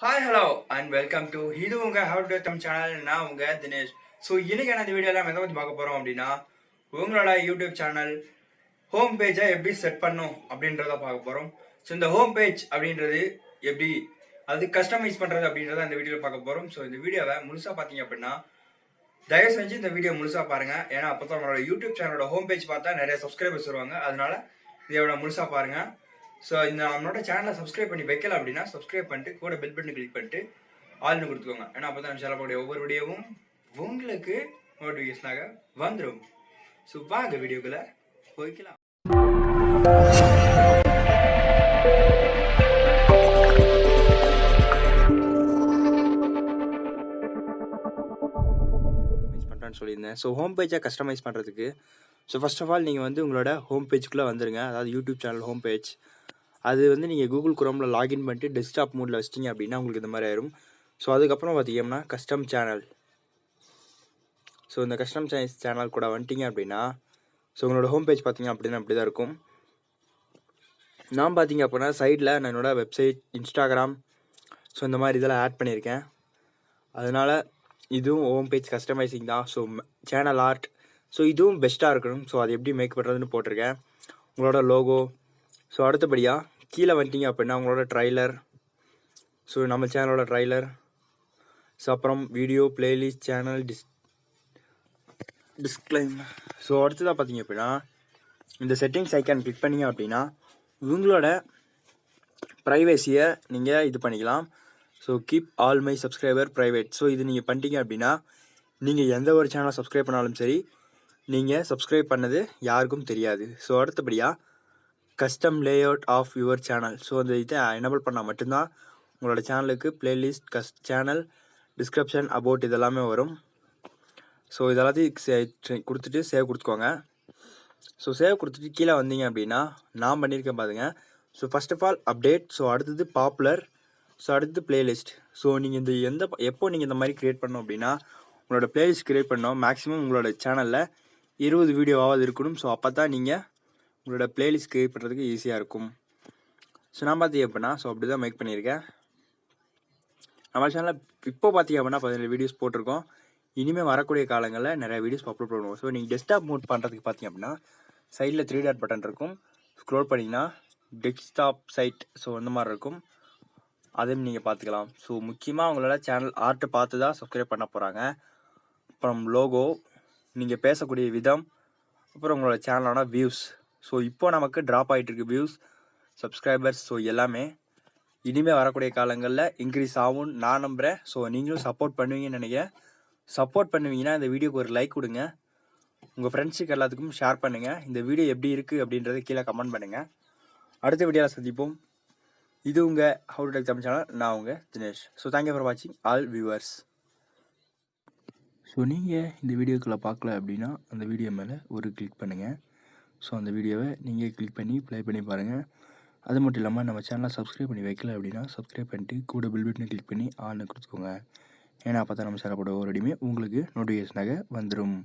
Hi hello and welcome to இது உங்கள் how to them channel. நான் உங்கள் தினேஷ். ஸோ இன்னைக்கான இந்த வீடியோவில் நம்ம எதை பற்றி பார்க்க போகிறோம் அப்படின்னா, உங்களோட யூடியூப் சேனல் ஹோம் பேஜை எப்படி செட் பண்ணும் அப்படின்றத பார்க்க போகிறோம். ஸோ இந்த ஹோம் பேஜ் அப்படின்றது எப்படி அது கஸ்டமைஸ் பண்ணுறது அப்படின்றத இந்த வீடியோவில் பார்க்க போகிறோம். ஸோ இந்த வீடியோவை முழுசாக பார்த்தீங்க அப்படின்னா தயவு செஞ்சு இந்த வீடியோ முழுசாக பாருங்கள். ஏன்னா அப்போ தான் உங்களோட யூடியூப் சேனலோட ஹோம் பேஜ் பார்த்தா நிறைய சப்ஸ்கிரைபர்ஸ் வருவாங்க. அதனால இதோட முழுசாக பாருங்கள். ஸோ இந்த நம்மளோட சேனலை சப்ஸ்கிரைப் பண்ணி வைக்கல அப்படின்னா சப்ஸ்கிரைப் பண்ணிட்டு கூட பெல் பட்டன் கிளிக் பண்ணிட்டு ஆல்னு கொடுத்துக்கோங்க. ஏன்னா அப்போ தான் நம்ம சேனலோடைய ஒவ்வொரு வீடியோவும் உங்களுக்கு நோட்டிஃபிகேஷனாக வந்துடும். ஸோ வாங்க வீடியோக்குள்ள போய்க்கலாம். சொல்லியிருந்தேன். ஸோ ஹோம் பேஜை கஸ்டமைஸ் பண்ணுறதுக்கு ஃபர்ஸ்ட் ஆஃப் ஆல் நீங்கள் உங்களோட ஹோம் பேஜுக்குள்ளே வந்துடுங்க. அதாவது யூடியூப் சேனல் ஹோம் பேஜ். அது நீங்கள் கூகுள் குரோமில் லாகின் பண்ணிட்டு டெஸ்க்டாப் மோடில் வச்சிட்டிங்க அப்படின்னா உங்களுக்கு இந்த மாதிரி ஆயிரும். ஸோ அதுக்கப்புறம் பார்த்தீங்கன்னா கஸ்டம் சேனல். ஸோ இந்த கஸ்டம் சேனல் கூட வந்துட்டிங்க அப்படின்னா உங்களோட ஹோம் பேஜ் பார்த்தீங்க அப்படின்னா அப்படி தான் இருக்கும். நான் பார்த்தீங்க அப்படின்னா சைடில் நான் என்னோடய வெப்சைட், இன்ஸ்டாகிராம், இந்த மாதிரி இதெல்லாம் ஆட் பண்ணியிருக்கேன். அதனால் இதுவும் ஹோம் பேஜ் கஸ்டமைசிங் தான். சேனல் ஆர்ட் இதுவும் பெஸ்ட்டாக இருக்கணும். அது எப்படி மேக் பண்ணுறதுன்னு போட்டிருக்கேன். உங்களோட லோகோ. அடுத்தபடியாக கீழே வந்துட்டிங்க அப்படின்னா உங்களோட ட்ரைலர். நம்ம சேனலோட ட்ரைலர். அப்புறம் வீடியோ, பிளேலிஸ்ட், சேனல் டிஸ்க்ளைமர். அடுத்ததாக பார்த்தீங்க அப்படின்னா இந்த செட்டிங்ஸ் ஐக்கான் கிளிக் பண்ணிங்க அப்படின்னா உங்களோட ப்ரைவேசியை நீங்கள் இது பண்ணிக்கலாம். Keep all my subscriber private. இது நீங்கள் பண்ணிட்டீங்க அப்படின்னா நீங்கள் எந்த ஒரு சேனலை சப்ஸ்கிரைப் பண்ணாலும் சரி, நீங்கள் சப்ஸ்கிரைப் பண்ணது யாருக்கும் தெரியாது. அடுத்தபடியாக custom layout of your channel. அந்த இதை எனபிள் பண்ணால் மட்டும்தான் உங்களோட சேனலுக்கு பிளேலிஸ்ட், சேனல் டிஸ்கிரிப்ஷன், அபவுட் இதெல்லாமே வரும். இதெல்லாத்தையும் கொடுத்துட்டு சேவ் கொடுத்துக்கோங்க. சேவ் கொடுத்துட்டு கீழே வந்தீங்க அப்படின்னா நான் பண்ணியிருக்கேன் பாருங்க. First of all update. அடுத்தது பாப்புலர். அடுத்தது பிளேலிஸ்ட். நீங்கள் எப்போ நீங்கள் இந்த மாதிரி க்ரியேட் பண்ணோம் அப்படின்னா உங்களோட பிளேலிஸ்ட் க்ரியேட் பண்ணோம் மேக்ஸிமம் உங்களோட சேனலில் 20 வீடியோவாவது இருக்கணும். அப்போ தான் நீங்கள் உங்களோட பிளேலிஸ்ட் க்ரியேட் பண்ணுறதுக்கு ஈஸியாக இருக்கும். நான் பார்த்தீங்க அப்படின்னா அப்படி தான் மேக் பண்ணியிருக்கேன். நம்ம சேனலில் இப்போ பார்த்தீங்க அப்படின்னா 17 வீடியோஸ் போட்டிருக்கோம். இனிமேல் வரக்கூடிய காலங்களில் நிறைய வீடியோஸ் அப்லோட் பண்ணுவோம். நீங்கள் டெஸ்க்டாப் மோட் பண்ணுறதுக்கு பார்த்தீங்க அப்படின்னா சைடில் 3 டாட் பட்டன் இருக்கும். ஸ்க்ரோல் பண்ணிங்கன்னா டெஸ்க்டாப் சைட் அந்த மாதிரி இருக்கும். அதையும் நீங்கள் பார்த்துக்கலாம். முக்கியமாக உங்களோட சேனல் ஆர்ட்டை பார்த்து தான் சப்ஸ்கிரைப் பண்ண போகிறாங்க. அப்புறம் லோகோ, நீங்கள் பேசக்கூடிய விதம், அப்புறம் உங்களோட சேனலோட வியூஸ். இப்போ நமக்கு ட்ராப் ஆகிட்டு இருக்கு வியூஸ், சப்ஸ்கிரைபர்ஸ். எல்லாமே இனிமேல் வரக்கூடிய காலங்களில் இன்க்ரீஸ் ஆகும் நான் நம்புகிறேன். நீங்களும் சப்போர்ட் பண்ணுவீங்கன்னு நினைக்கிறேன். சப்போர்ட் பண்ணுவீங்கன்னா இந்த வீடியோக்கு ஒரு லைக் கொடுங்க. உங்கள் ஃப்ரெண்ட்ஸுக்கு எல்லாத்துக்கும் ஷேர் பண்ணுங்கள். இந்த வீடியோ எப்படி இருக்குது அப்படின்றத கீழே கமெண்ட் பண்ணுங்கள். அடுத்த வீடியோவில் சந்திப்போம். இது உங்கள் how to tech Tamil channel. நான் உங்கள் தினேஷ். தேங்க்யூ ஃபார் வாட்சிங் ஆல் வியூவர்ஸ். நீங்கள் இந்த வீடியோக்குள்ளே பார்க்கல அப்படின்னா அந்த வீடியோ மேலே ஒரு கிளிக் பண்ணுங்கள். அந்த வீடியோவை நீங்கள் கிளிக் பண்ணி ப்ளே பண்ணி பாருங்கள். அது மட்டும் இல்லாமல் நம்ம சேனலை சப்ஸ்கிரைப் பண்ணி வைக்கல அப்படின்னா சப்ஸ்கிரைப் பண்ணிட்டு கூட பெல் பட்டனை கிளிக் பண்ணி ஆல்னு கொடுத்துக்கோங்க. ஏன்னா அப்போ தான் நம்ம சேனல் போட ஒவ்வொரு உங்களுக்கு நோட்டிஃபிகேஷனாக வந்துடும்.